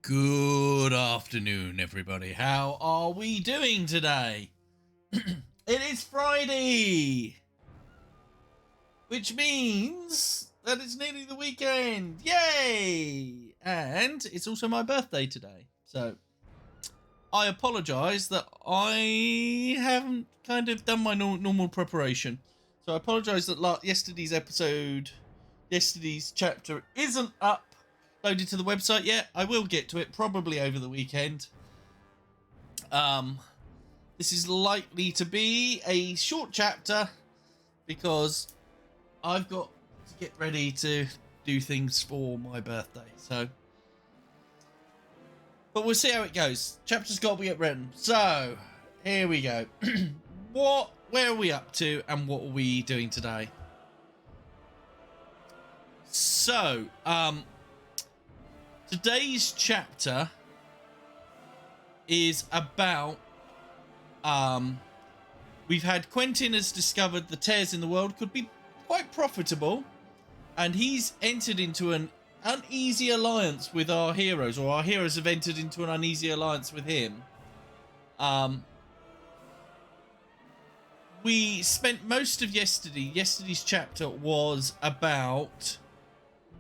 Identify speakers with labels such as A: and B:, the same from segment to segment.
A: Good afternoon, everybody. How are we doing today? It is Friday, which means that it's nearly the weekend. Yay! And it's also my birthday today. So I apologise that I haven't kind of done my normal preparation. So I apologise that yesterday's chapter isn't uploaded to the website yet. I will get to it probably over the weekend. This is likely to be a short chapter because I've got to get ready to do things for my birthday. But we'll see how it goes. Chapter's got to get written. So here we go. Where are we up to and what are we doing today? So, today's chapter is about, we've had Quentin has discovered the tears in the world could be quite profitable, and he's entered into an uneasy alliance with our heroes, or our heroes have entered into an uneasy alliance with him. We spent most of yesterday's chapter was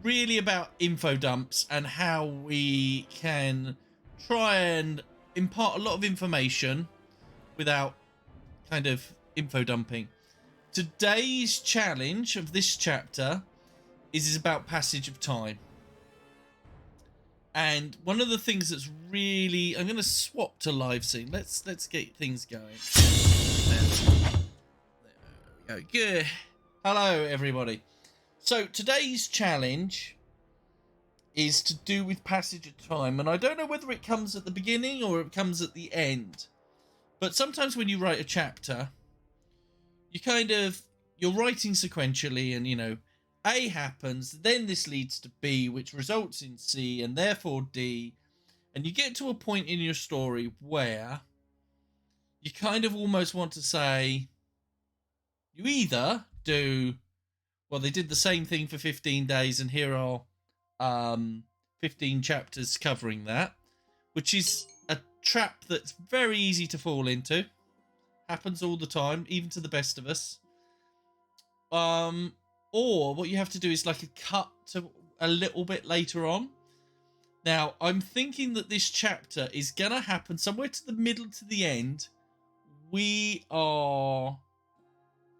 A: really about info dumps and how we can try and impart a lot of information without kind of info dumping. Today's challenge of this chapter is about passage of time. And one of the things that's really... I'm going to swap to live scene. Let's get things going. There we go. Good. Hello, everybody. So today's challenge is to do with passage of time, and I don't know whether it comes at the beginning or it comes at the end. But sometimes when you write a chapter, you're writing sequentially, and A happens, then this leads to B, which results in C, and therefore D, and you get to a point in your story where you kind of almost want to say, you either do, well, they did the same thing for 15 days, and here are 15 chapters covering that, which is a trap that's very easy to fall into. Happens all the time, even to the best of us. Or what you have to do is like a cut to a little bit later on. Now, I'm thinking that this chapter is going to happen somewhere to the middle to the end. We are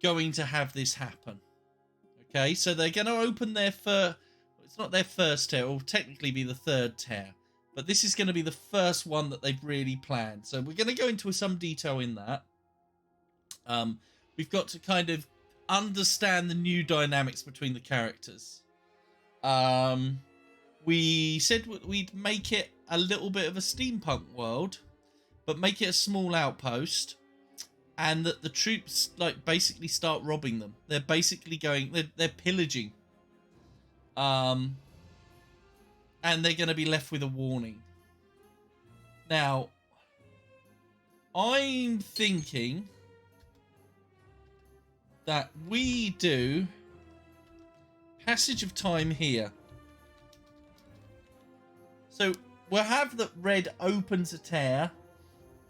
A: going to have this happen. Okay, so they're going to open it's not their first tear, it will technically be the third tear. But this is going to be the first one that they've really planned. So we're going to go into some detail in that. We've got to kind of understand the new dynamics between the characters. We said we'd make it a little bit of a steampunk world, but make it a small outpost, and that the troops basically start robbing them. They're basically they're pillaging. And they're going to be left with a warning. Now, I'm thinking that we do passage of time here. So we'll have that Red opens a tear,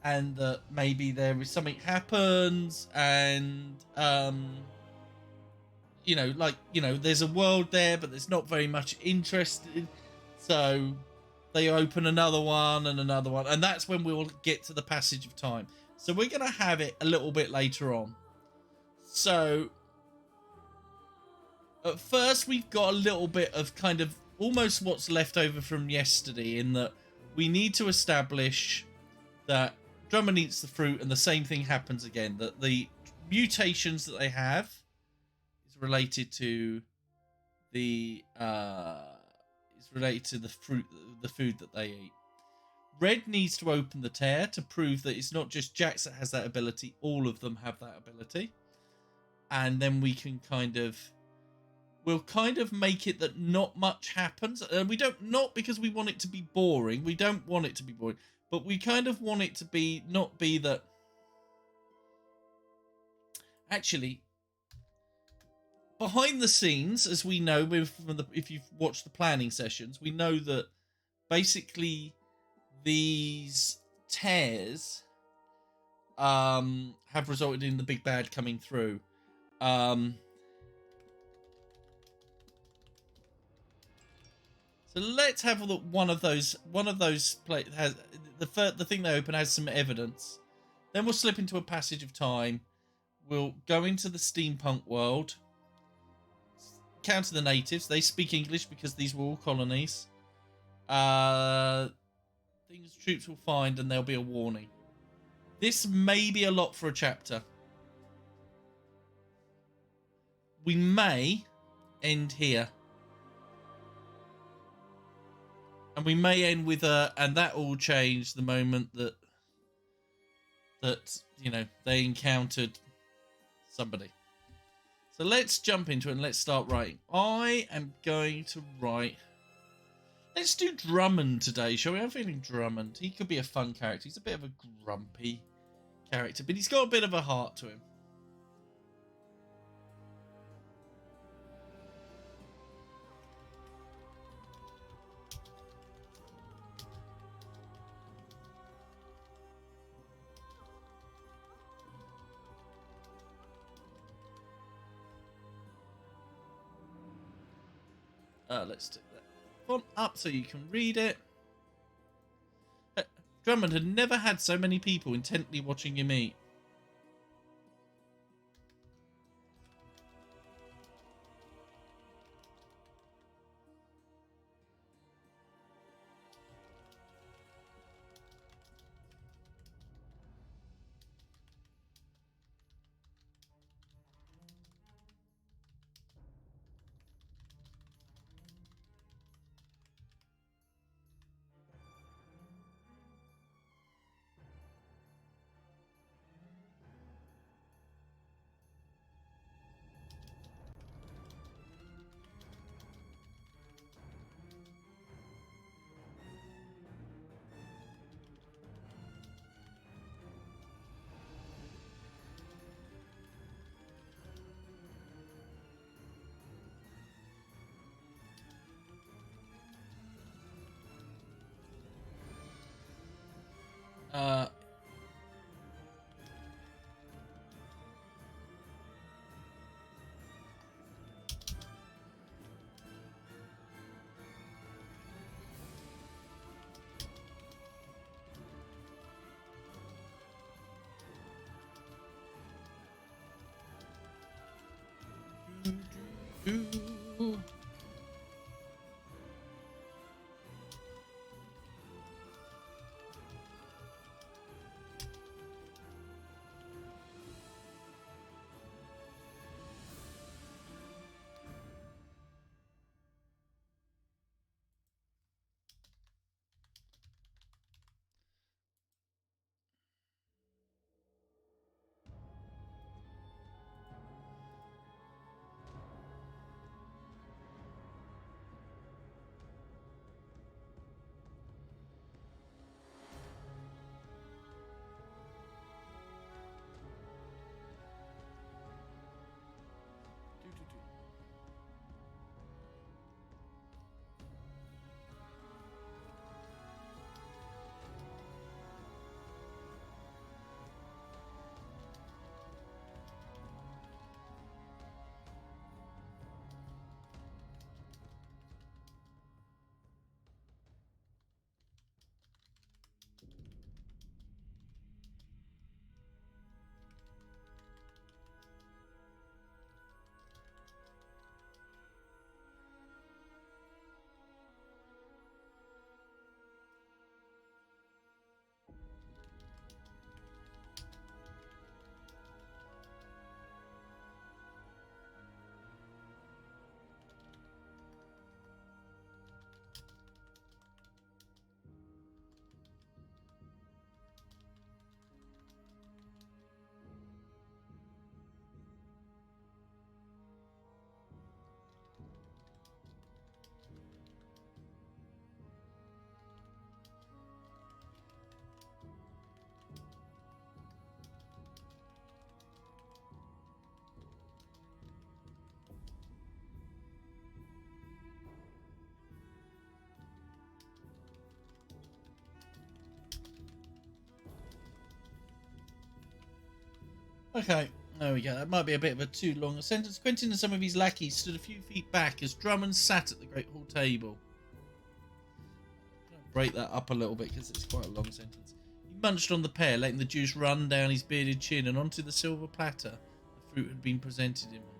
A: and that maybe there is something happens, and there's a world there, but there's not very much interest in, so they open another one, and that's when we'll get to the passage of time. So we're going to have it a little bit later on. So at first we've got a little bit of kind of almost what's left over from yesterday, in that we need to establish that Drummond eats the fruit and the same thing happens again, that the mutations that they have is related to the food that they eat. Red needs to open the tear to prove that it's not just Jax that has that ability, all of them have that ability. And then we can we'll make it that not much happens. We don't, not because we want it to be boring. We don't want it to be boring, but we kind of want it to not be that. Actually, behind the scenes, as we know, if you've watched the planning sessions, we know that basically these tears have resulted in the big bad coming through. So let's have a look. One of those has the thing they open has some evidence. Then we'll slip into a passage of time. We'll go into the steampunk world. Counter the natives. They speak English because these were all colonies. Things troops will find, and there'll be a warning. This may be a lot for a chapter. We may end here. And we may end with and that all changed the moment that they encountered somebody. So let's jump into it and let's start writing. I am going to write. Let's do Drummond today, shall we? I'm feeling Drummond. He could be a fun character. He's a bit of a grumpy character, but he's got a bit of a heart to him. Let's do that font up so you can read it. Drummond had never had so many people intently watching him eat. Uh, Okay, there we go. That might be a bit of a too long a sentence. Quentin and some of his lackeys stood a few feet back as Drummond sat at the great hall table. I'll break that up a little bit because it's quite a long sentence. He munched on the pear, letting the juice run down his bearded chin and onto the silver platter the fruit had been presented him on.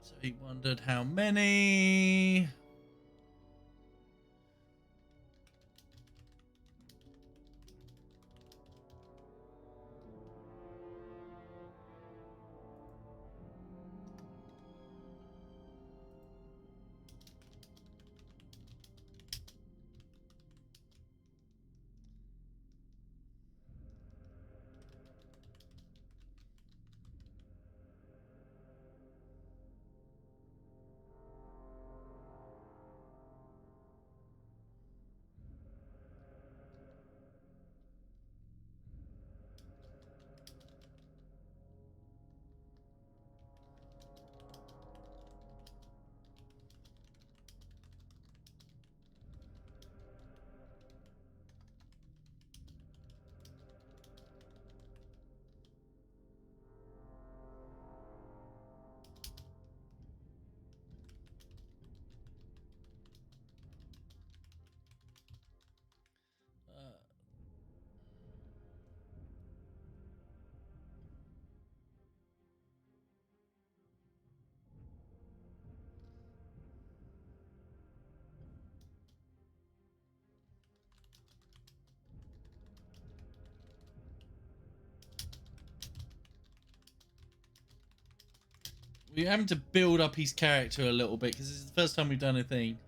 A: So he wondered how many. We're having to build up his character a little bit because this is the first time we've done a thing.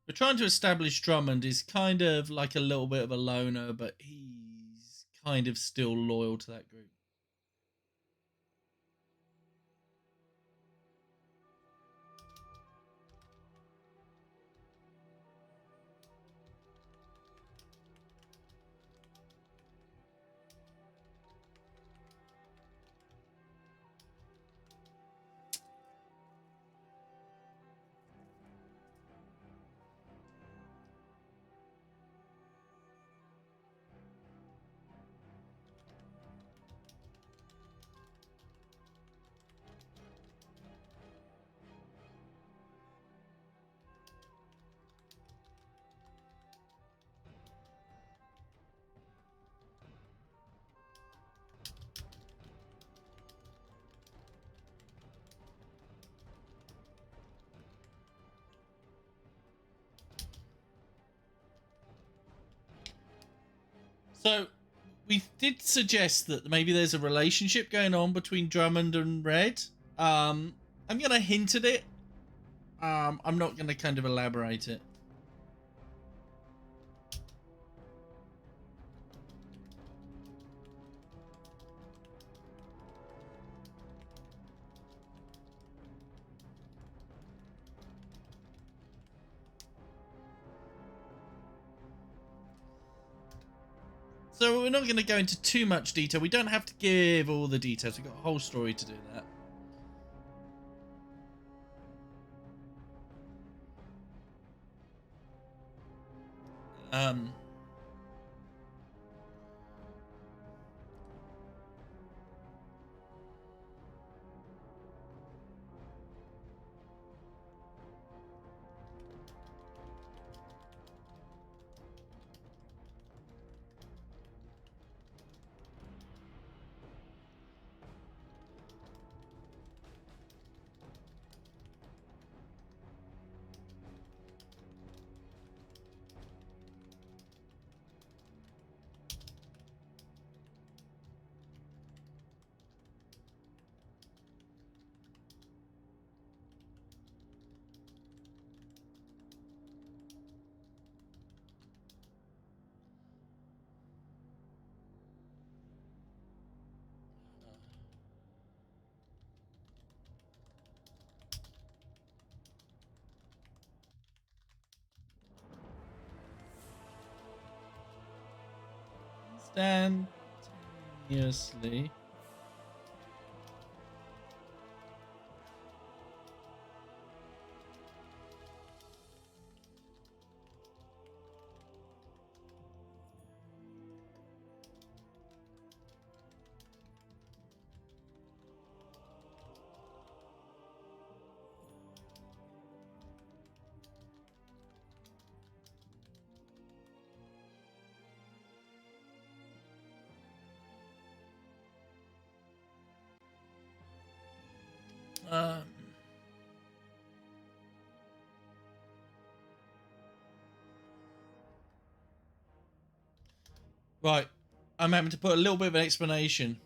A: We're trying to establish Drummond is kind of like a little bit of a loner, but he's kind of still loyal to that group. So we did suggest that maybe there's a relationship going on between Drummond and Red. I'm gonna hint at it. I'm not gonna kind of elaborate it. So we're not going to go into too much detail. We don't have to give all the details. We've got a whole story to do that. Um, instantaneously. Um, right. I'm having to put a little bit of an explanation.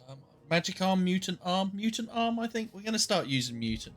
A: Um, Magic arm, mutant arm, mutant arm. I think we're going to start using mutant.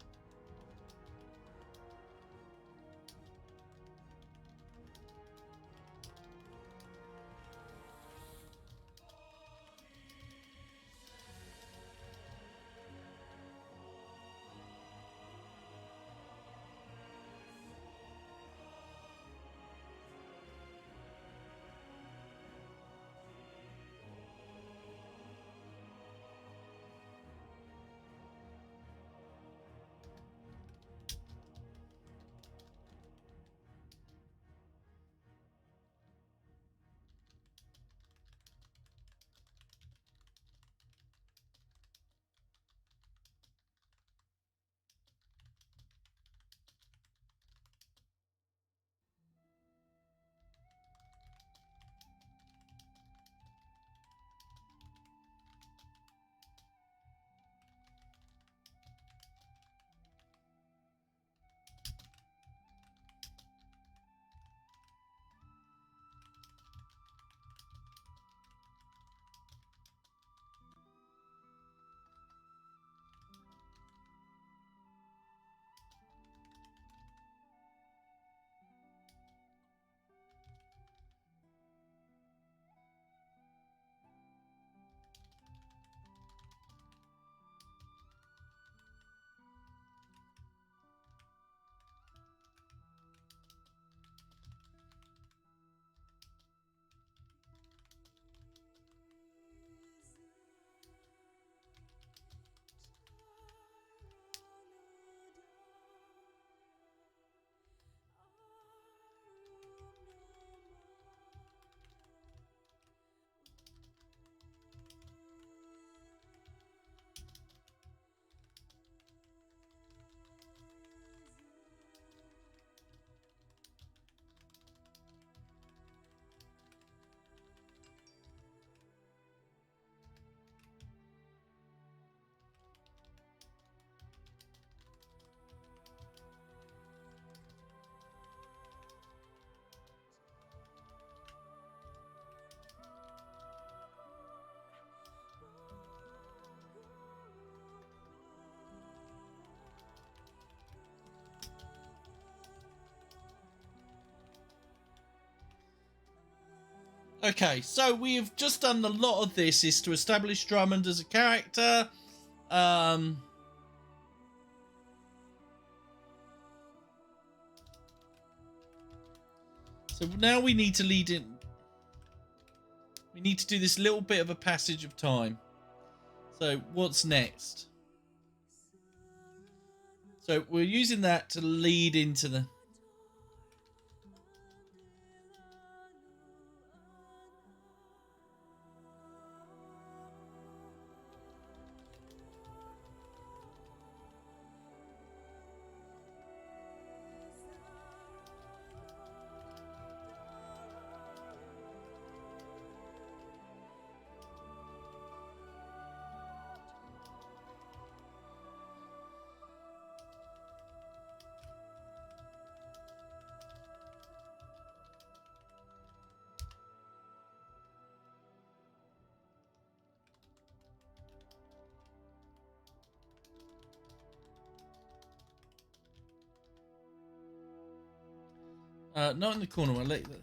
A: Okay, so we've just done a lot of this is to establish Drummond as a character. So now we need to lead in. We need to do this little bit of a passage of time. So what's next? So we're using that to lead into the... not in the corner. I'll let you...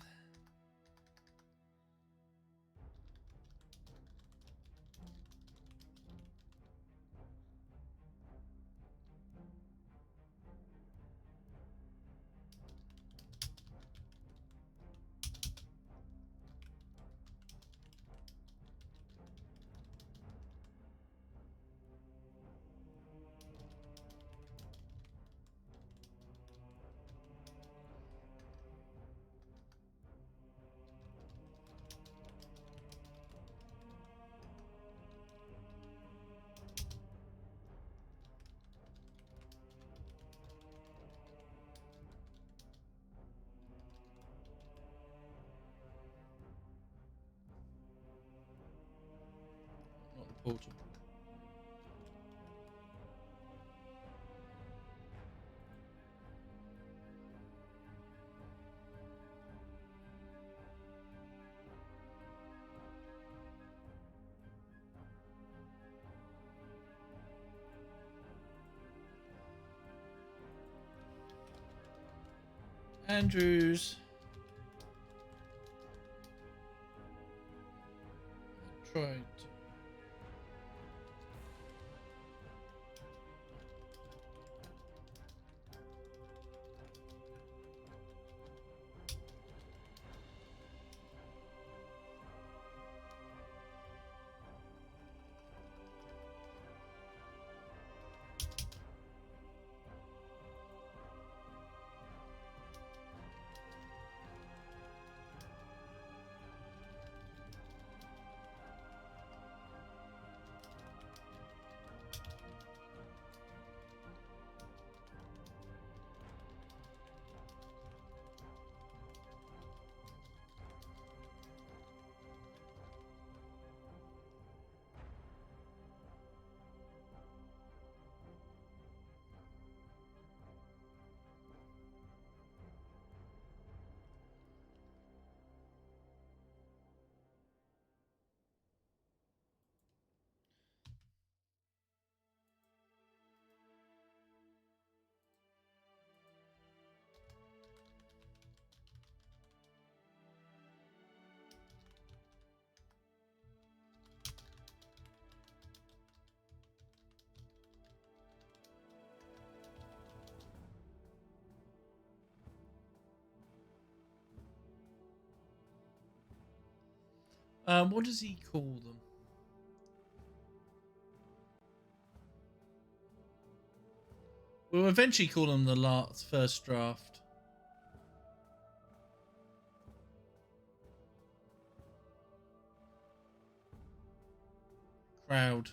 A: Not the portal. Andrews. Tried to... what does he call them? We'll eventually call them the first draft. Crowd.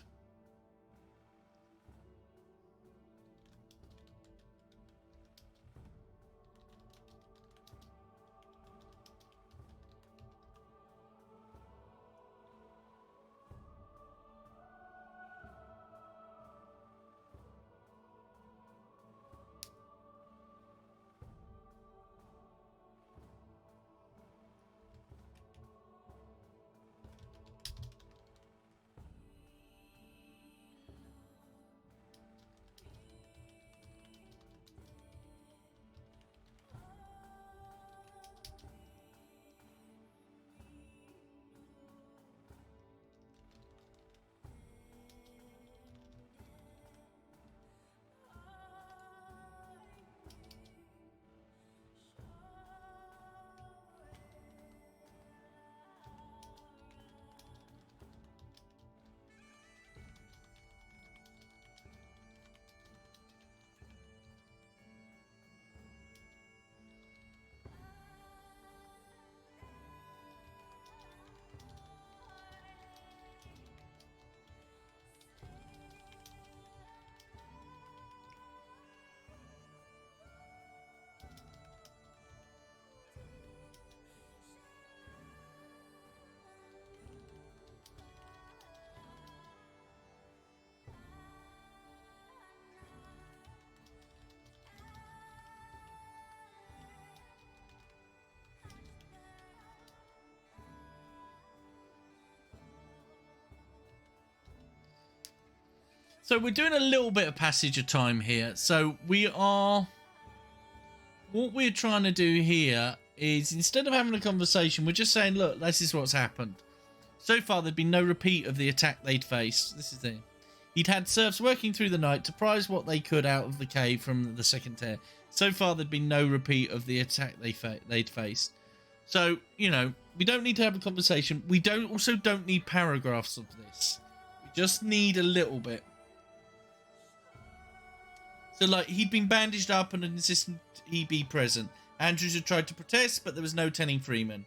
A: So we're doing a little bit of passage of time here. So what we're trying to do here is, instead of having a conversation, we're just saying, look, this is what's happened. So far, there'd been no repeat of the attack they'd faced. This is the thing. He'd had serfs working through the night to prize what they could out of the cave from the second tier. So far, there'd been no repeat of the attack they'd faced. So, you know, we don't need to have a conversation. We also don't need paragraphs of this. We just need a little bit. So, like, he'd been bandaged up and insisted he be present. Andrews had tried to protest, but there was no telling Freeman.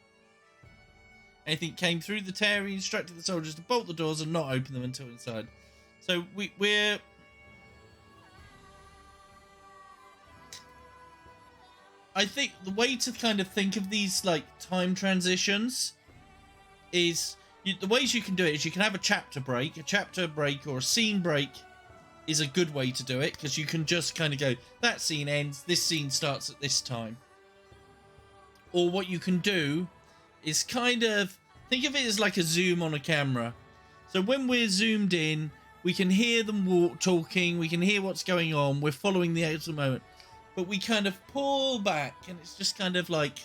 A: Anything came through the tear, he instructed the soldiers to bolt the doors and not open them until inside. So we're... I think the way to kind of think of these, like, time transitions is... the ways you can do it is you can have a chapter break. A chapter break or a scene break is a good way to do it, because you can just kind of go, that scene ends, this scene starts at this time. Or what you can do is kind of think of it as like a zoom on a camera. So when we're zoomed in, we can hear them talking, we can hear what's going on, we're following the actual moment, but we kind of pull back and it's just kind of like...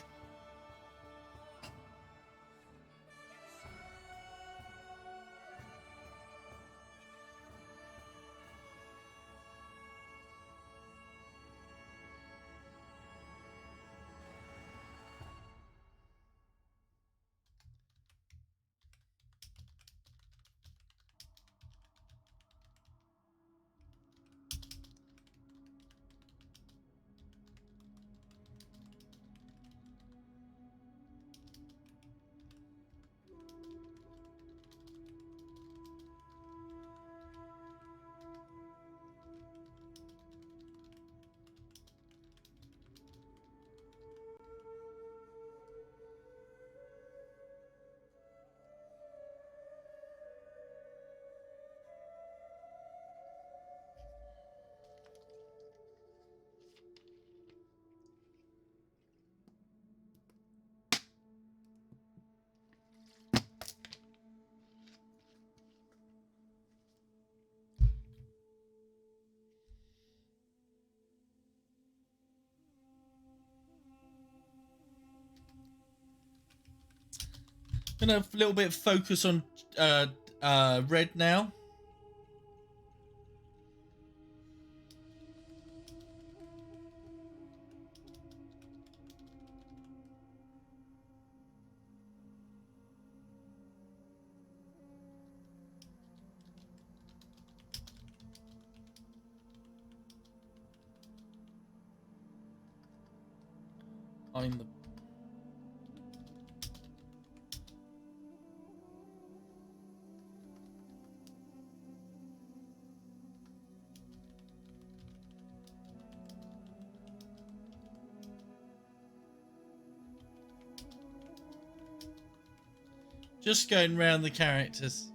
A: Gonna have a little bit of focus on Red now. I'm the... Just going round the characters.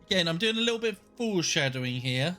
A: Again, I'm doing a little bit of foreshadowing here.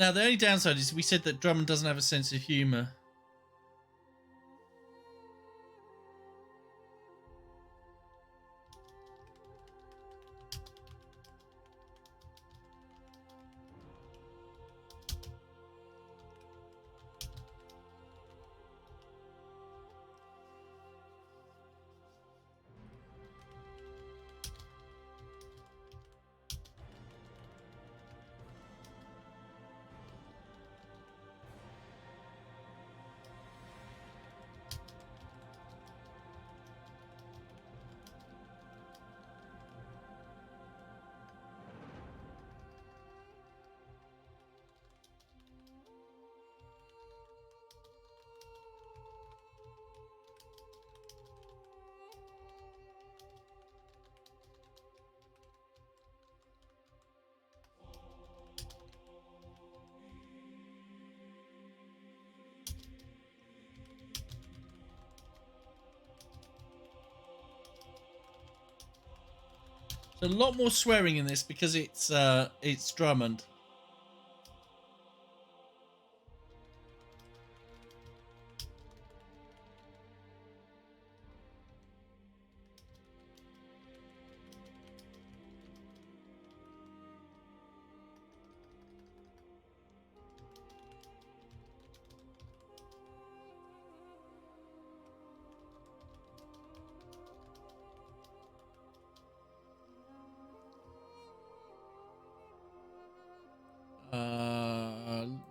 A: Now, the only downside is we said that Drummond doesn't have a sense of humour. There's a lot more swearing in this because it's Drummond.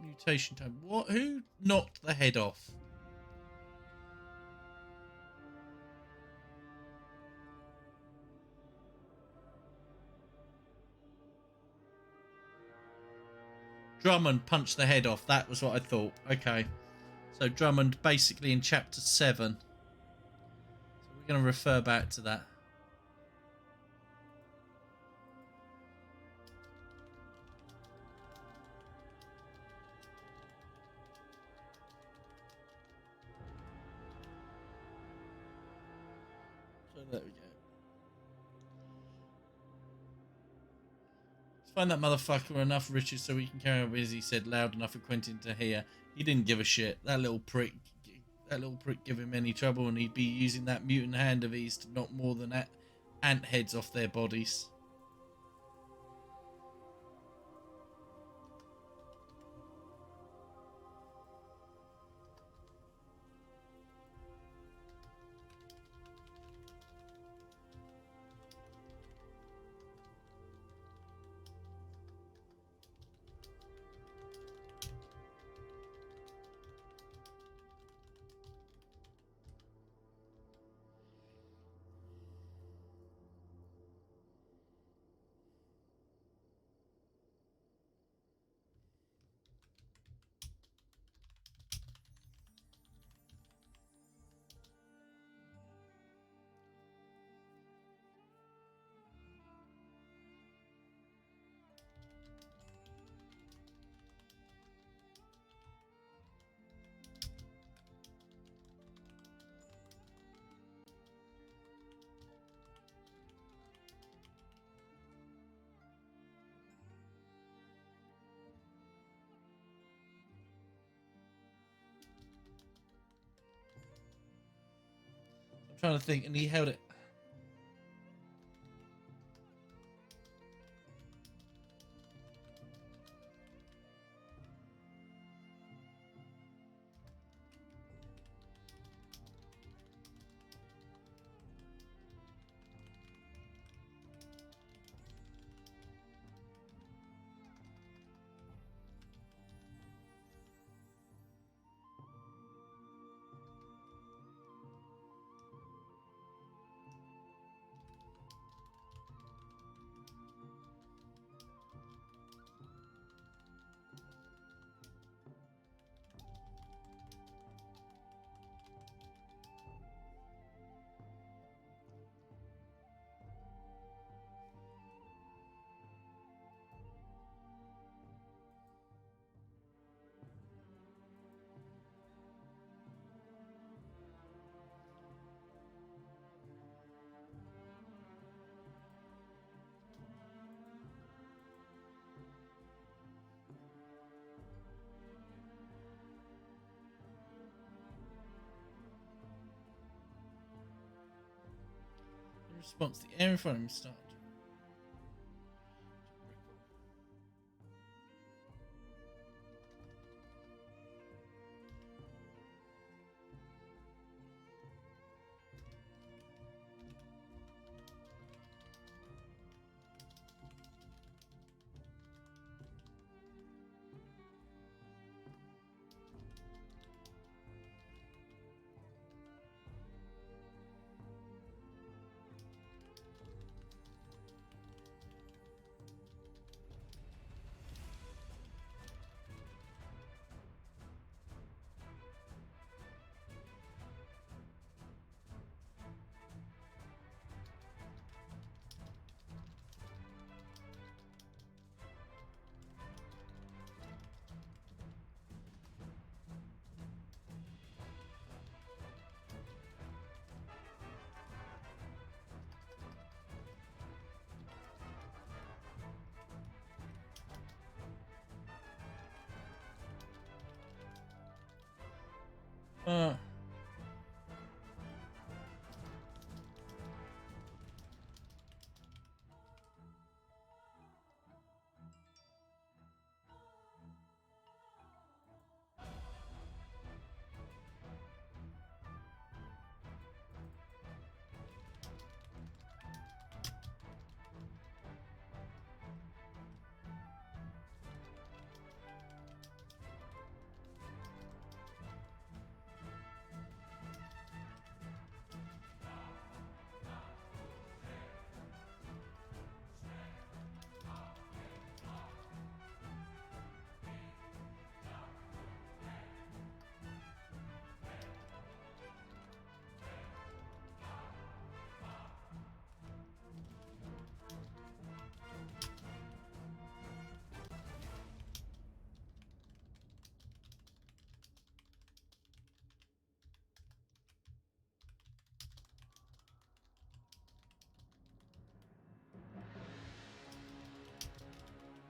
A: Mutation time. What? Who knocked the head off? Drummond punched the head off. That was what I thought. Okay. So Drummond basically in chapter 7. So we're going to refer back to that. So there we go. Let's find that motherfucker enough riches so we can carry on, as he said, loud enough for Quentin to hear. He didn't give a shit. That little prick give him any trouble, and he'd be using that mutant hand of his to knock more than ant heads off their bodies. I'm trying to think, and he held it. response, the air in front of him started. Uh,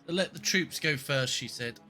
A: let the troops go first, she said.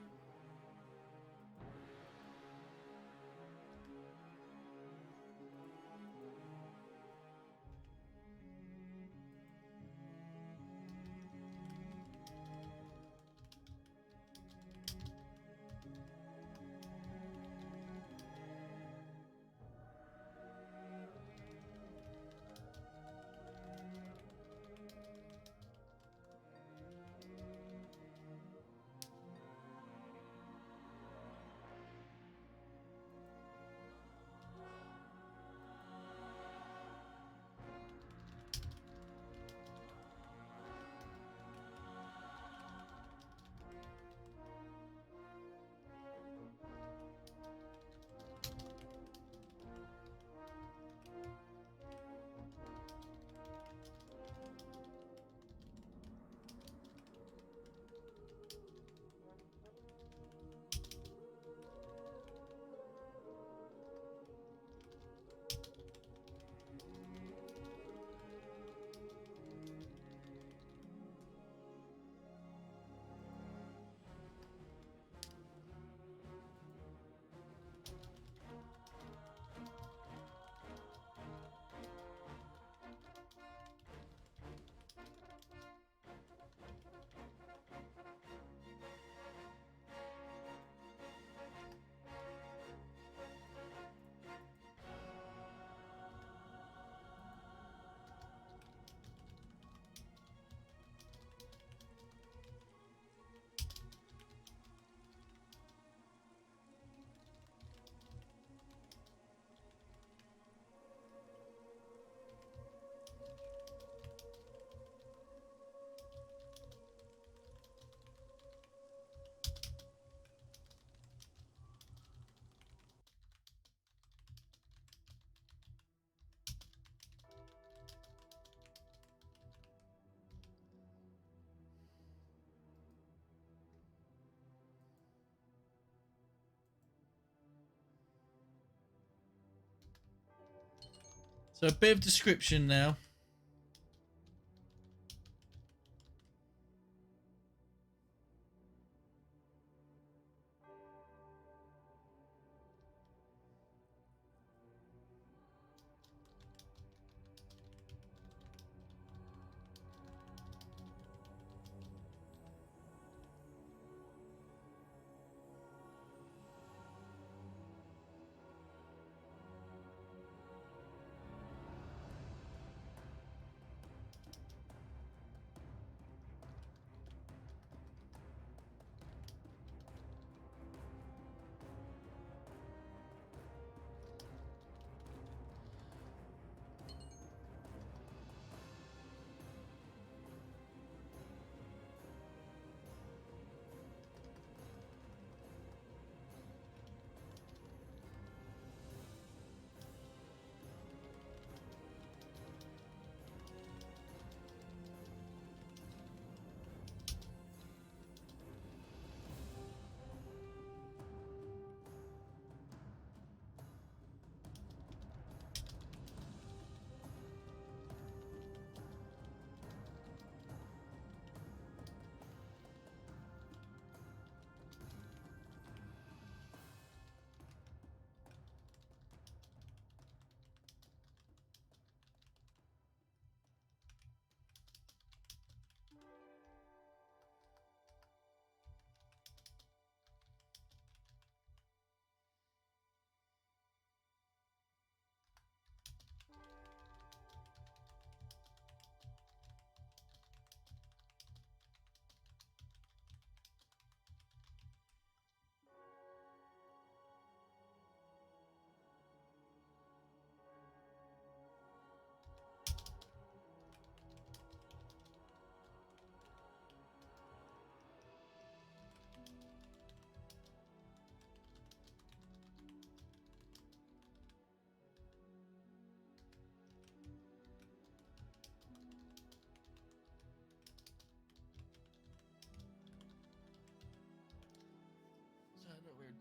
A: So a bit of description now.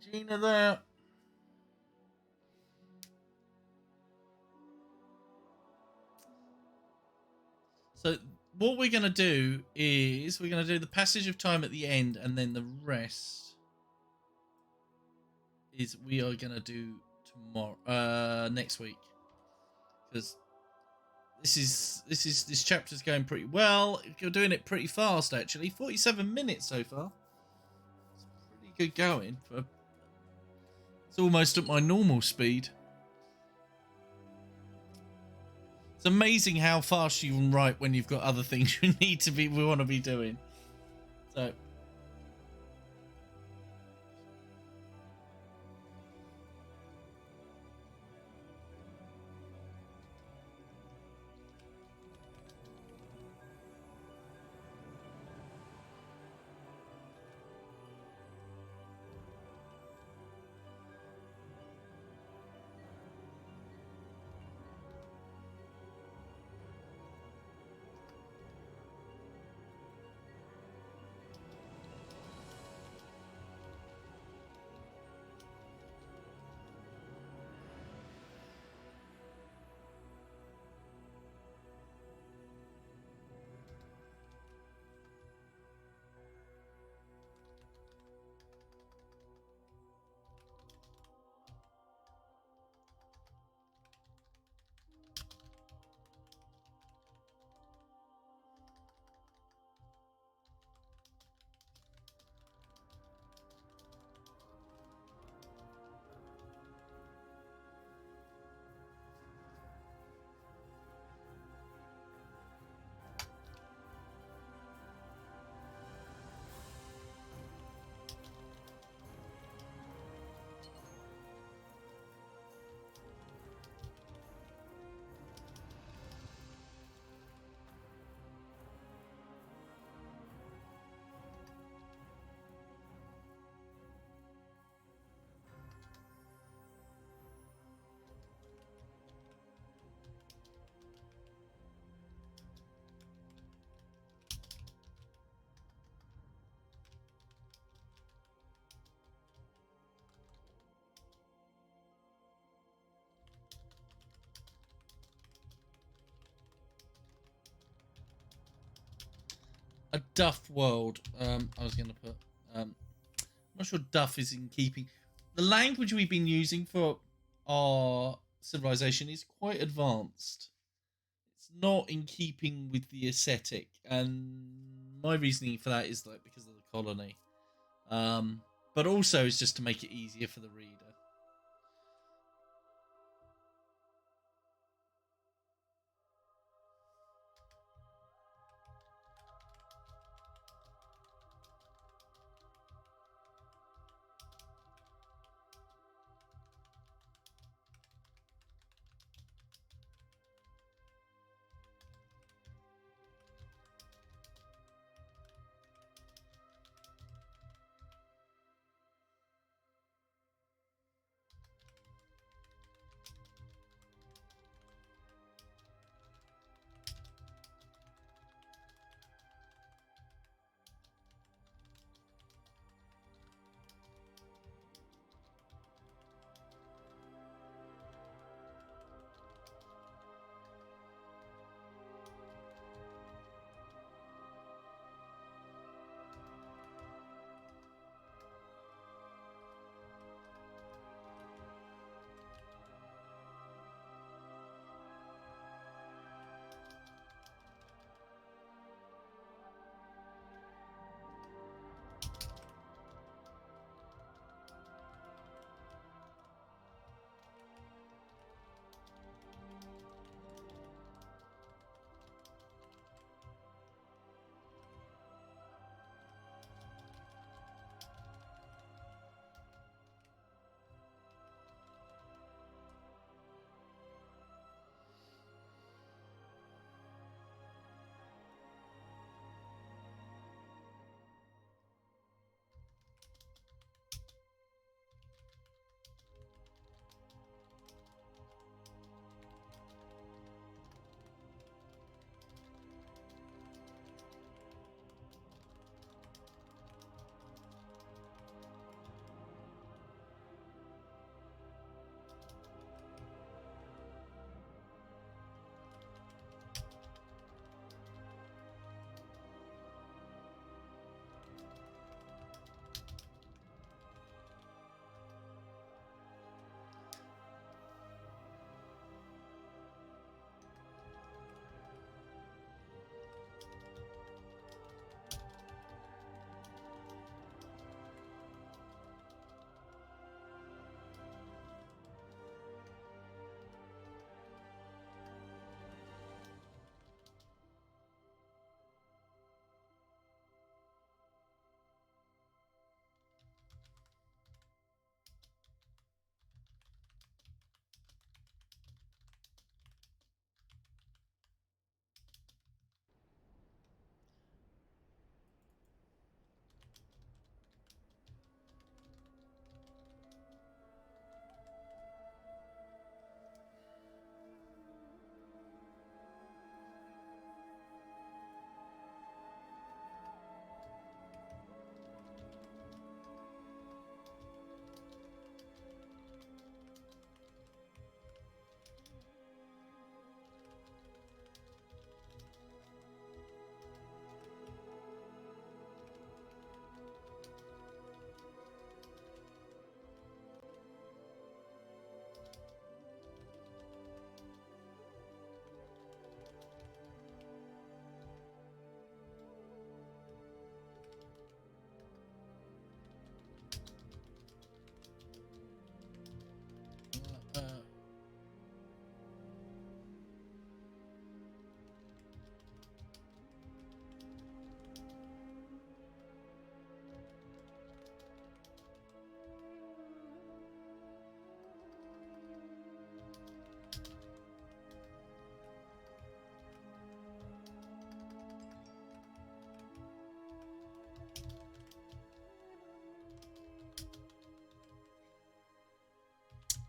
A: Gina there. So what we're going to do is we're going to do the passage of time at the end, and then the rest is we are going to do tomorrow, next week, because this chapter's going pretty well. You're doing it pretty fast, actually. 47 minutes so far. It's pretty good going. It's almost at my normal speed. It's amazing how fast you can write when you've got other things we want to be doing. So a Duff world. I was going to put. I'm not sure Duff is in keeping. The language we've been using for our civilization is quite advanced. It's not in keeping with the aesthetic, and my reasoning for that is like because of the colony. But also it's just to make it easier for the reader.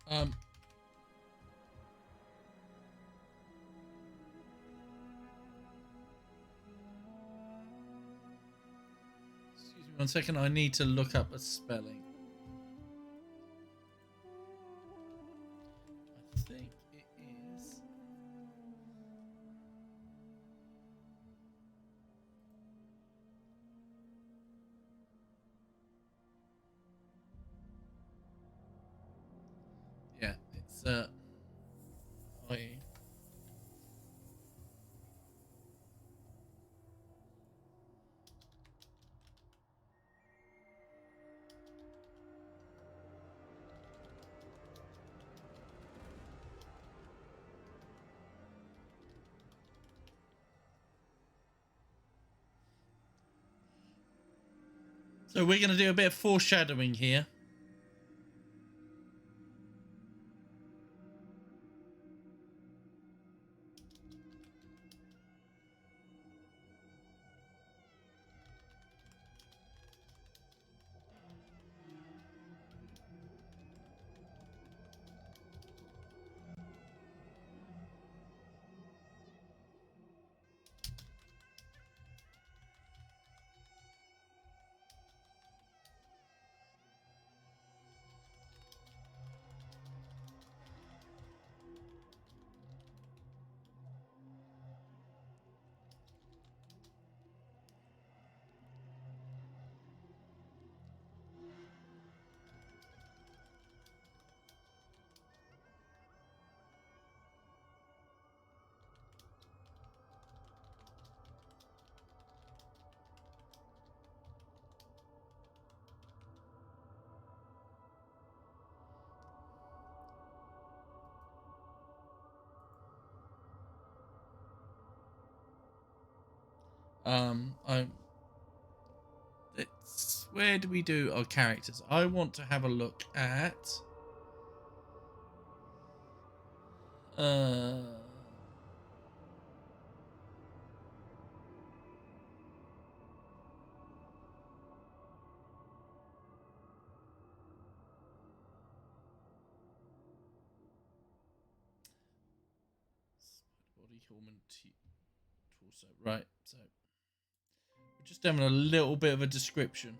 A: Um, excuse me 1 second. I need to look up a spelling. I think it is. Yeah, it's I. So we're going to do a bit of foreshadowing here. I. It's where do we do our characters? I want to have a look at. Uh. Body hormone torso. Right. So we're just having a little bit of a description.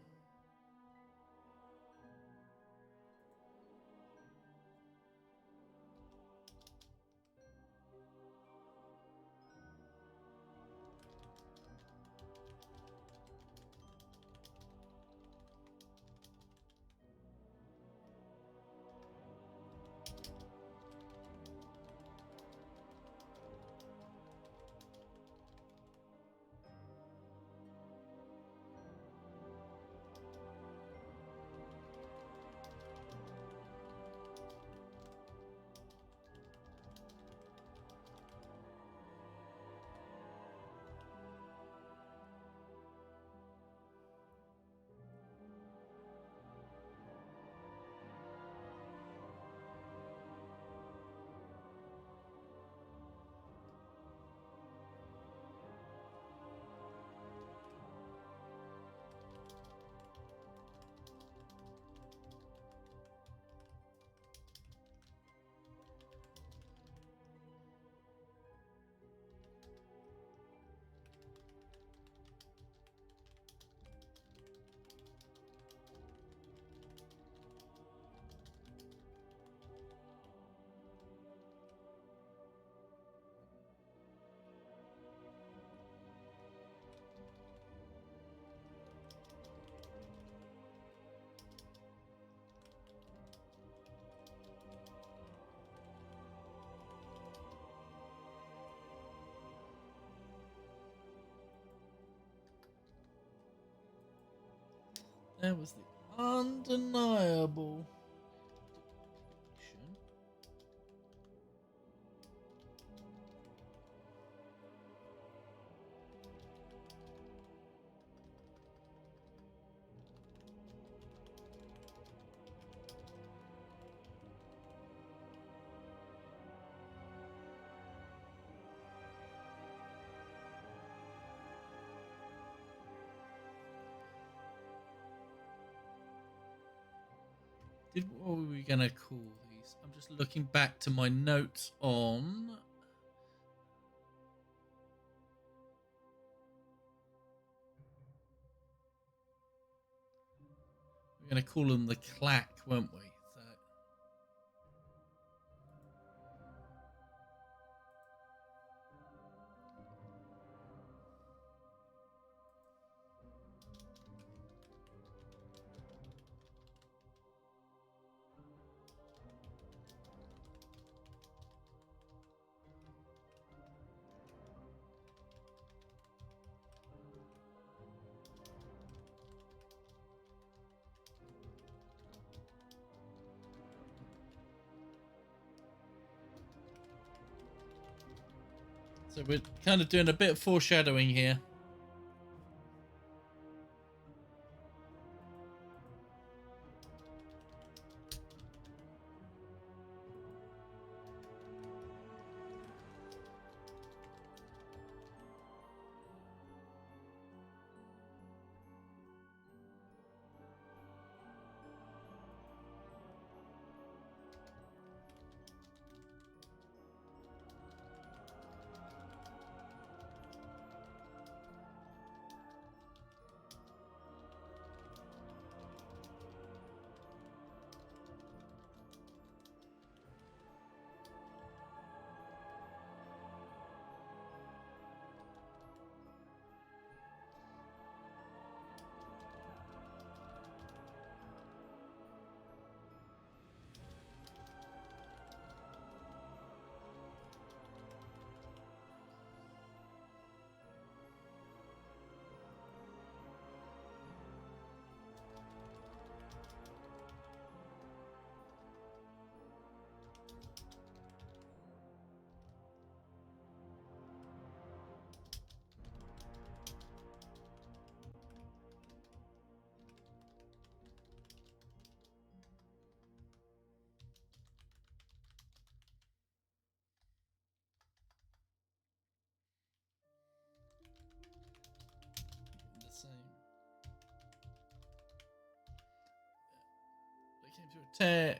A: There was the undeniable depiction. What were we gonna call these I'm just looking back to my notes on. We're going to call them the clack, weren't we? So we're kind of doing a bit of foreshadowing here. The same. They came through a tear.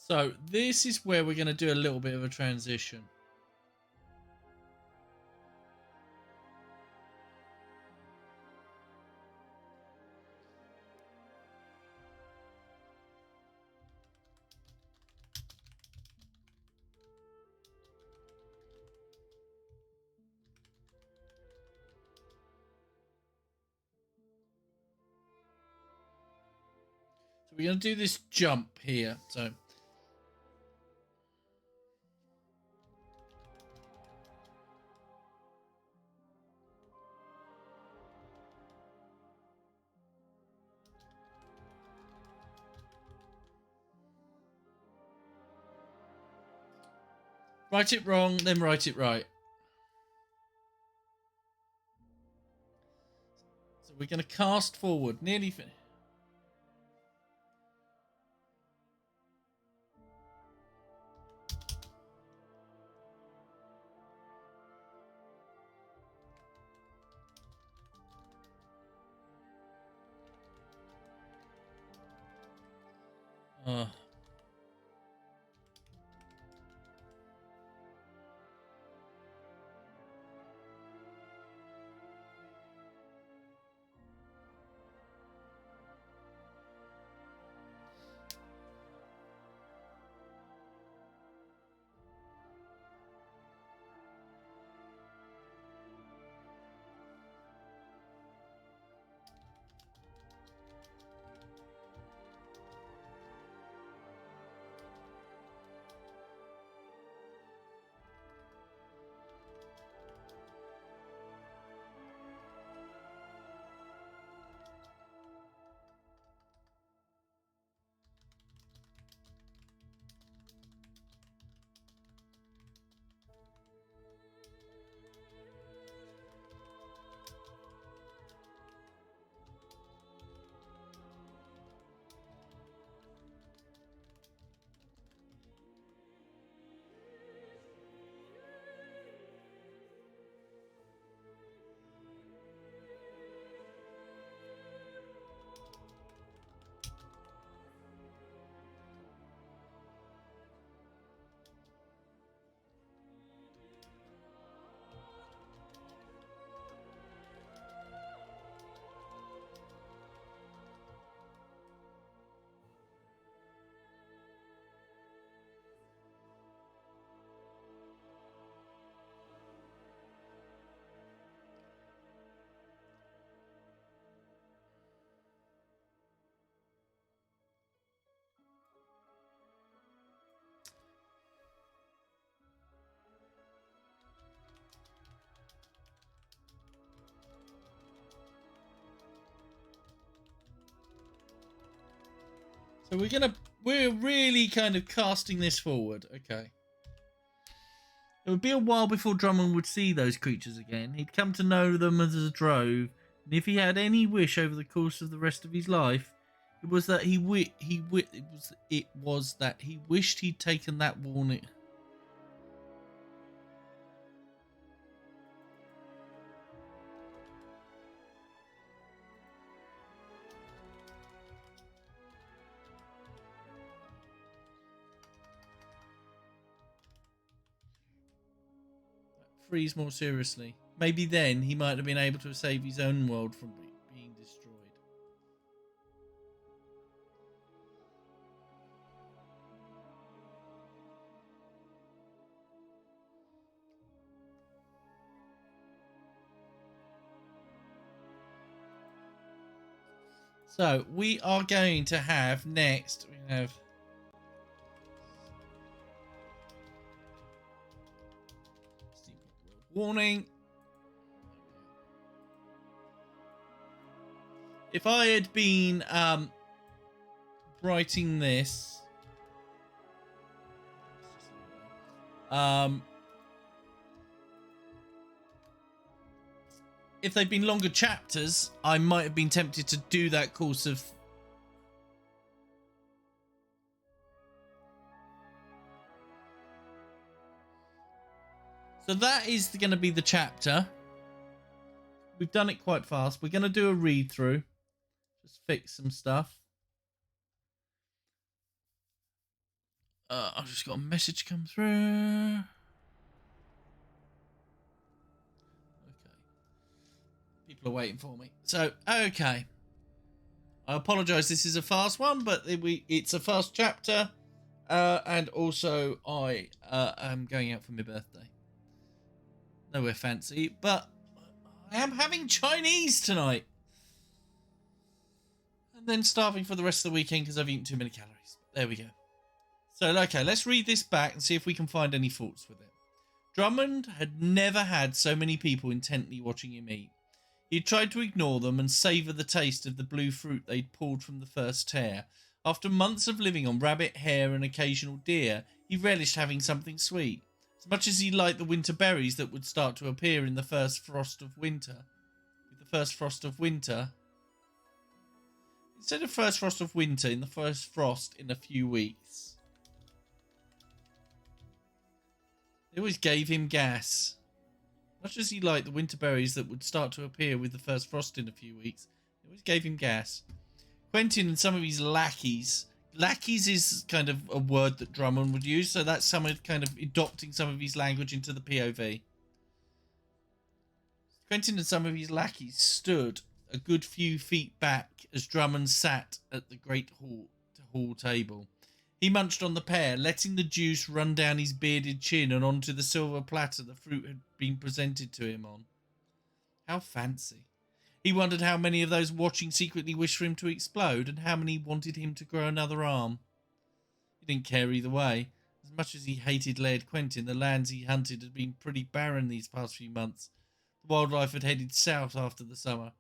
A: So this is where we're going to do a little bit of a transition. So we're going to do this jump here. So write it wrong, then write it right. So we're going to cast forward. Nearly finished. So we're really kind of casting this forward. Okay. It would be a while before Drummond would see those creatures again. He'd come to know them as a drove, and if he had any wish over the course of the rest of his life, it was that he wished he'd taken that warning. Freeze more seriously. Maybe then he might have been able to save his own world from being destroyed. So we are going to have next. We have warning. If I had been writing this, if they'd been longer chapters, I might have been tempted to do that course of. So that is going to be the chapter. We've done it quite fast. We're going to do a read through. Just fix some stuff. I've just got a message come through. Okay. People are waiting for me. So, okay. I apologise. This is a fast one, but it's a fast chapter. And also, I am going out for my birthday. Nowhere fancy, but I am having Chinese tonight. And then starving for the rest of the weekend because I've eaten too many calories. There we go. So, okay, let's read this back and see if we can find any faults with it. Drummond had never had so many people intently watching him eat. He had tried to ignore them and savour the taste of the blue fruit they'd pulled from the first tear. After months of living on rabbit, hare and occasional deer, he relished having something sweet. As much as he liked the winter berries that would start to appear in the first frost of winter. With the first frost of winter... Instead of first frost of winter, in the first frost in a few weeks. They always gave him gas. Much as he liked the winter berries that would start to appear with the first frost in a few weeks, they always gave him gas. Quentin and some of his lackeys... Lackeys is kind of a word that Drummond would use, so that's someone kind of adopting some of his language into the POV. Quentin and some of his lackeys stood a good few feet back as Drummond sat at the great hall table. He munched on the pear, letting the juice run down his bearded chin and onto the silver platter the fruit had been presented to him on. How fancy. He wondered how many of those watching secretly wished for him to explode and how many wanted him to grow another arm. He didn't care either way. As much as he hated Laird Quentin, the lands he hunted had been pretty barren these past few months. The wildlife had headed south after the summer.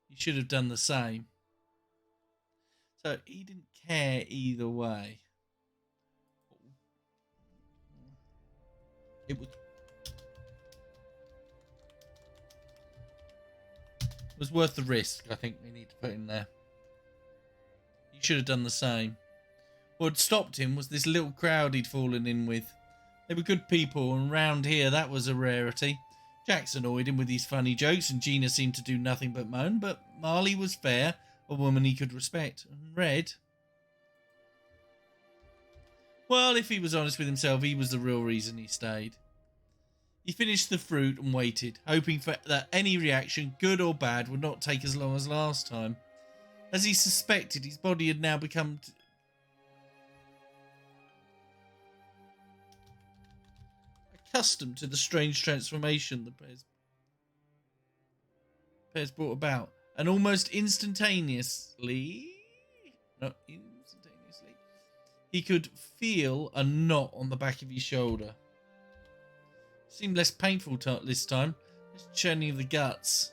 A: He should have done the same. So he didn't care either way. It was worth the risk, I think we need to put in there. He should have done the same. What had stopped him was this little crowd he'd fallen in with. They were good people, and round here that was a rarity. Jax annoyed him with his funny jokes, and Gina seemed to do nothing but moan, but Marley was fair, a woman he could respect. And Red... well, if he was honest with himself, he was the real reason he stayed. He finished the fruit and waited, hoping that any reaction, good or bad, would not take as long as last time. As he suspected, his body had now become accustomed to the strange transformation the pairs brought about, and almost instantaneously, he could feel a knot on the back of his shoulder. Seemed less painful this time, just churning of the guts.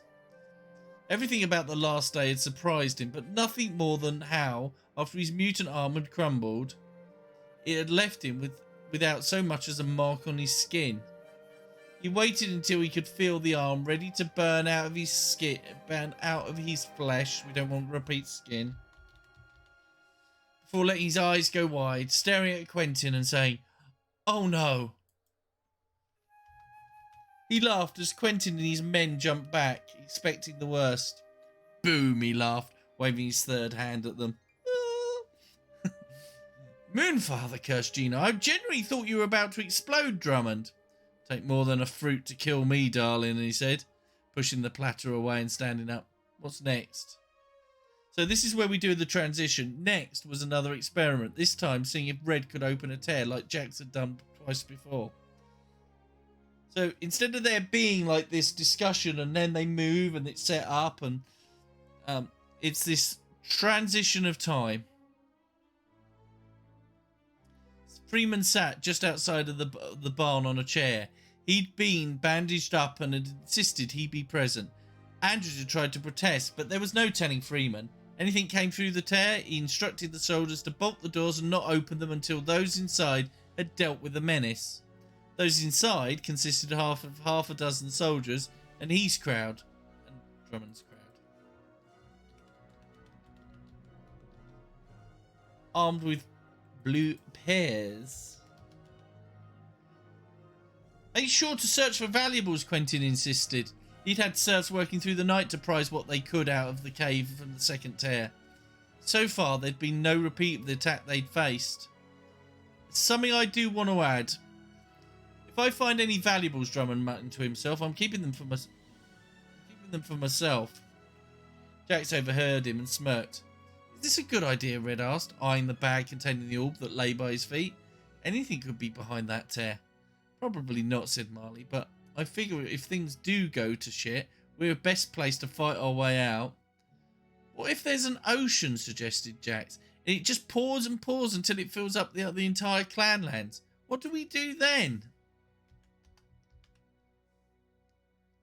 A: Everything about the last day had surprised him, but nothing more than how, after his mutant arm had crumbled, it had left him without so much as a mark on his skin. He waited until he could feel the arm ready to burn out of his skin, burn out of his flesh. We don't want to repeat skin. Before letting his eyes go wide, staring at Quentin and saying, "Oh no." He laughed as Quentin and his men jumped back, expecting the worst. "Boom," he laughed, waving his third hand at them. "Moonfather," cursed Gina. "I genuinely thought you were about to explode, Drummond." "Take more than a fruit to kill me, darling," he said, pushing the platter away and standing up. "What's next?" So this is where we do the transition. Next was another experiment, this time seeing if Red could open a tear like Jax had done twice before. So instead of there being like this discussion and then they move and it's set up and it's this transition of time. Freeman sat just outside of the barn on a chair. He'd been bandaged up and had insisted he be present. Andrews had tried to protest, but there was no telling Freeman. Anything came through the tear, he instructed the soldiers to bolt the doors and not open them until those inside had dealt with the menace. Those inside consisted of half a dozen soldiers and his crowd, and Drummond's crowd. Armed with blue pears. "Are you sure to search for valuables?" Quentin insisted. He'd had serfs working through the night to prize what they could out of the cave from the second tear. So far, there'd been no repeat of the attack they'd faced. "It's something I do want to add. If I find any valuables," Drummond muttered to himself, "I'm keeping them for myself." Jax overheard him and smirked. "Is this a good idea?" Red asked, eyeing the bag containing the orb that lay by his feet. "Anything could be behind that tear." "Probably not," said Marley, "but I figure if things do go to shit, we're best placed to fight our way out." "What if there's an ocean?" suggested Jax, "and it just pours and pours until it fills up the entire clanlands? What do we do then?"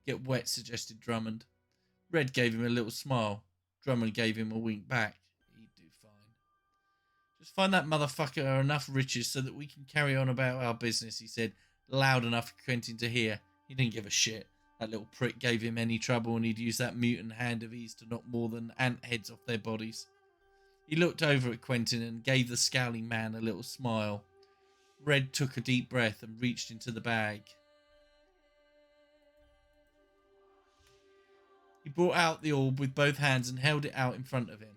A: "Get wet," suggested Drummond. Red gave him a little smile. Drummond gave him a wink back. "He'd do fine." "Just find that motherfucker enough riches so that we can carry on about our business," he said, loud enough for Quentin to hear. He didn't give a shit. That little prick gave him any trouble and he'd use that mutant hand of his to knock more than ant heads off their bodies. He looked over at Quentin and gave the scowling man a little smile. Red took a deep breath and reached into the bag. He brought out the orb with both hands and held it out in front of him.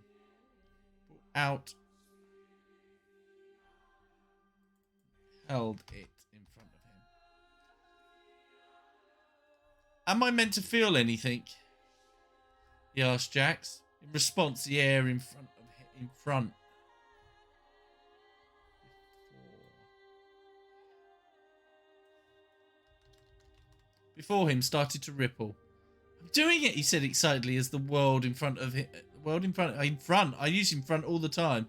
A: Held it in front of him. "Am I meant to feel anything?" he asked Jax. In response, the air in front. Before him started to ripple. "I'm doing it," he said excitedly as the world in front of him. I use in front all the time.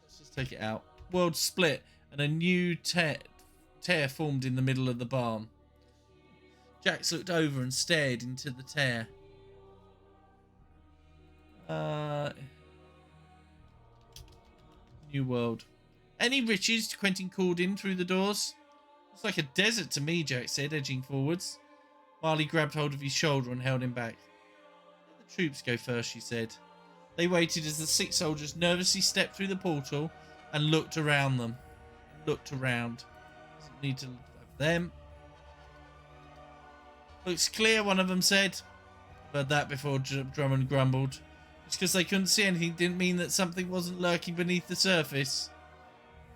A: Let's just take it out. World split and a new tear formed in the middle of the barn. Jax looked over and stared into the tear. New world. "Any riches?" Quentin called in through the doors. "Looks like a desert to me," Jax said, edging forwards. Marley grabbed hold of his shoulder and held him back. "Let the troops go first," she said. They waited as the 6 soldiers nervously stepped through the portal and looked around them. Doesn't need to look at them. "Looks clear," one of them said. "I've heard that before," Drummond grumbled. "Just because they couldn't see anything didn't mean that something wasn't lurking beneath the surface."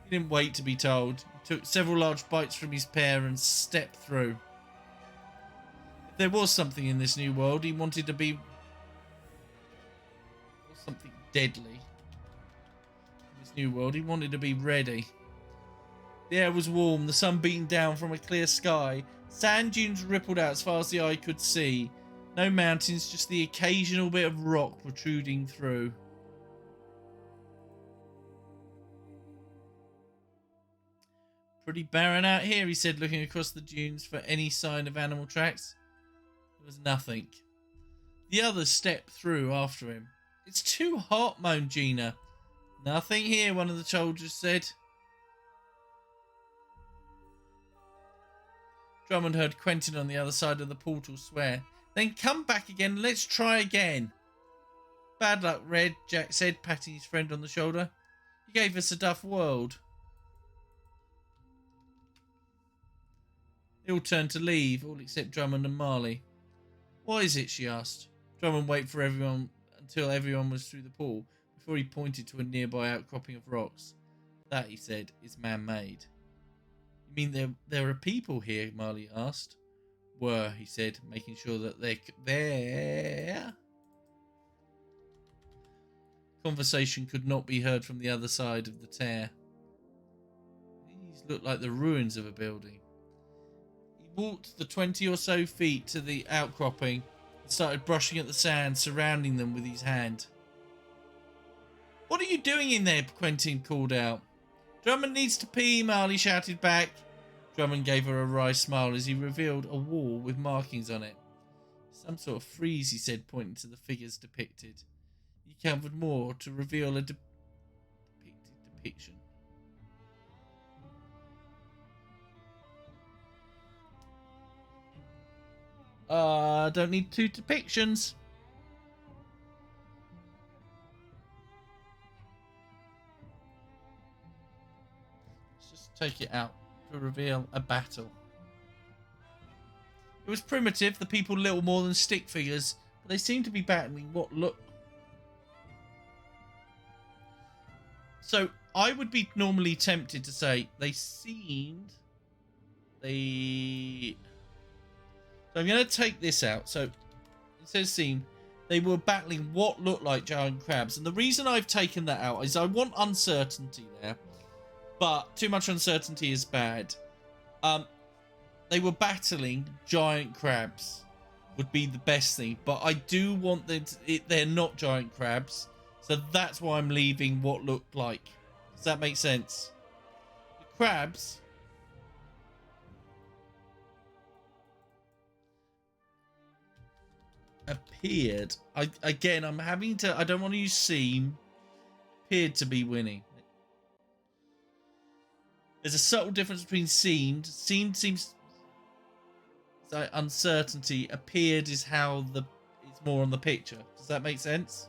A: He didn't wait to be told. He took several large bites from his pear and stepped through. If there was something in this new world, he wanted to be something deadly. In this new world, he wanted to be ready. The air was warm, the sun beating down from a clear sky. Sand dunes rippled out as far as the eye could see. No mountains, just the occasional bit of rock protruding through. "Pretty barren out here," he said, looking across the dunes for any sign of animal tracks. There was nothing. The others stepped through after him. It's too hot, moaned Gina. Nothing here, one of the soldiers said. Drummond heard Quentin on the other side of the portal swear. Then come back again, let's try again. Bad luck, Red, Jack said, patting his friend on the shoulder. You gave us a duff world. They all turned to leave, all except Drummond and Marley. What is it? She asked. Drummond waited for everyone until everyone was through the pool before he pointed to a nearby outcropping of rocks. That, he said, is man-made. You mean there are people here? Marley asked. Were, he said, making sure that they're there. Conversation could not be heard from the other side of the tear. These looked like the ruins of a building. He walked the 20 or so feet to the outcropping and started brushing at the sand surrounding them with his hand. What are you doing in there? Quentin called out. Drummond needs to pee, Marley shouted back. Drummond gave her a wry smile as he revealed a wall with markings on it. Some sort of frieze, he said, pointing to the figures depicted. He covered more to reveal a depiction. Don't need 2 depictions. Let's just take it out to reveal a battle. It was primitive, the people little more than stick figures, but they seemed to be battling what looked... So, I would be normally tempted to say they seemed... So I'm going to take this out. So, it says seemed. They were battling what looked like giant crabs. And the reason I've taken that out is I want uncertainty there. But too much uncertainty is bad. They were battling giant crabs. Would be the best thing. But I do want them to... They're not giant crabs. So that's why I'm leaving what looked like. Does that make sense? The crabs... appeared. I'm having to... I don't want to use seem. Appeared to be winning. There's a subtle difference between seemed. Seemed seems... like uncertainty. Appeared is how it's more on the picture. Does that make sense?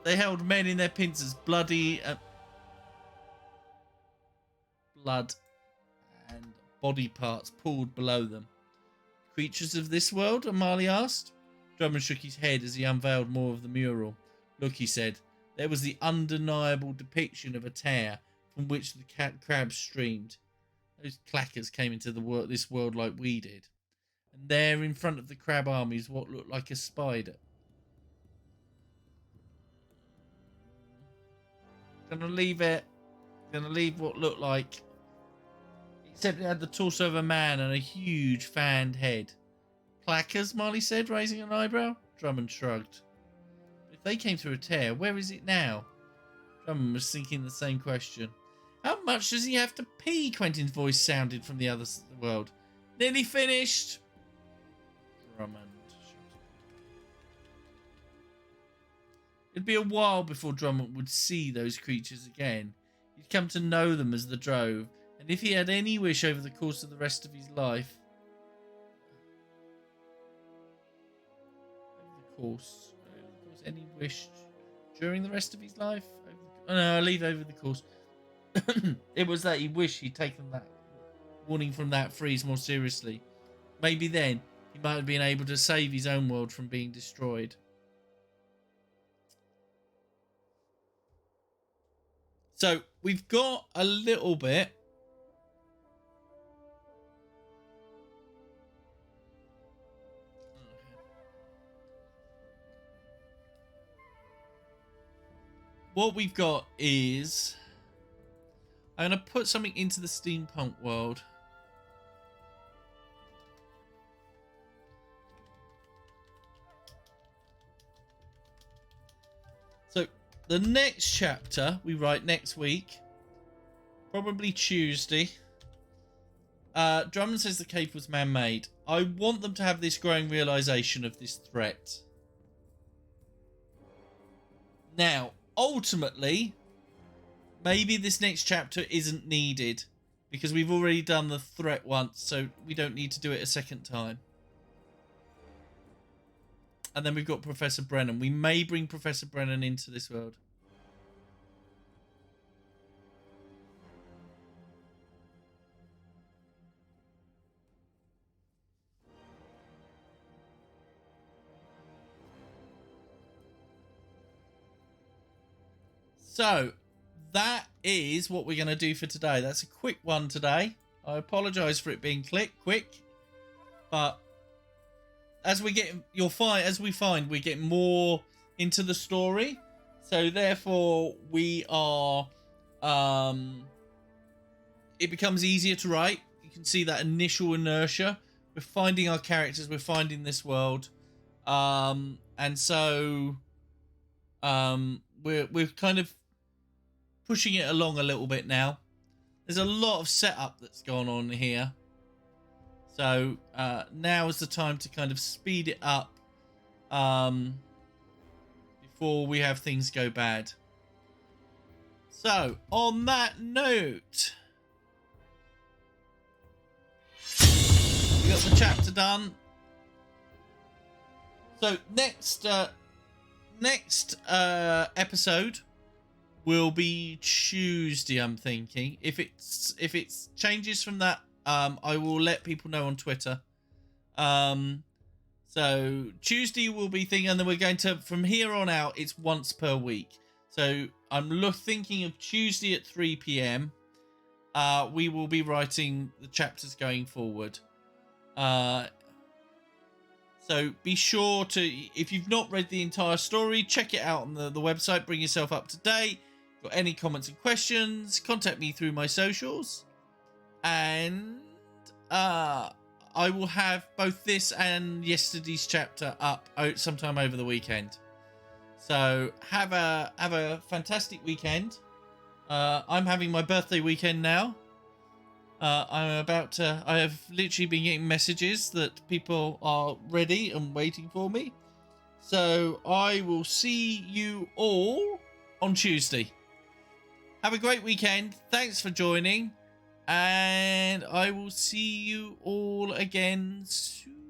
A: They held men in their pincers, bloody... blood and body parts pulled below them. Creatures of this world? Marley asked. Drummond shook his head as he unveiled more of the mural. Look, he said, there was the undeniable depiction of a tear from which the crabs streamed. Those clackers came into this world like we did. And there in front of the crab army is what looked like a spider. Gonna leave it. Gonna leave what looked like. Except it had the torso of a man and a huge fanned head. Clackers, Marley said, raising an eyebrow. Drummond shrugged. If they came through a tear, where is it now? Drummond was thinking the same question. How much does he have to pee? Quentin's voice sounded from the other side of the world. Nearly finished. Drummond. It'd be a while before Drummond would see those creatures again. He'd come to know them as the Drove, and if he had any wish over the course of the rest of his life... any wish during the rest of his life? Oh no, I'll leave over the course. It was that he wished he'd taken that warning from that freeze more seriously. Maybe then he might have been able to save his own world from being destroyed. So we've got a little bit. What we've got is... I'm going to put something into the steampunk world. So, the next chapter we write next week. Probably Tuesday. Drummond says the cave was man-made. I want them to have this growing realization of this threat. Now, ultimately, maybe this next chapter isn't needed because we've already done the threat once, so we don't need to do it a second time. And then we've got Professor Brennan. We may bring Professor Brennan into this world. So, that is what we're going to do for today. That's a quick one today. I apologise for it being quick, but as we get, as we find, we get more into the story. So therefore, we are, it becomes easier to write. You can see that initial inertia. We're finding our characters. We're finding this world, and so, we're kind of pushing it along a little bit now. There's a lot of setup that's gone on here. So now is the time to kind of speed it up before we have things go bad. So on that note, we got the chapter done. So next episode will be Tuesday, I'm thinking. If it's changes from that, I will let people know on Twitter. So Tuesday will be thing, and then we're going to, from here on out, it's once per week. So I'm thinking of Tuesday at 3 p.m. We will be writing the chapters going forward. So be sure to, if you've not read the entire story, check it out on the website. Bring yourself up to date. Got any comments and questions, contact me through my socials. And I will have both this and yesterday's chapter up sometime over the weekend. So have a fantastic weekend. I'm having my birthday weekend now. I have literally been getting messages that people are ready and waiting for me. So I will see you all on Tuesday. Have a great weekend. Thanks for joining. And I will see you all again soon.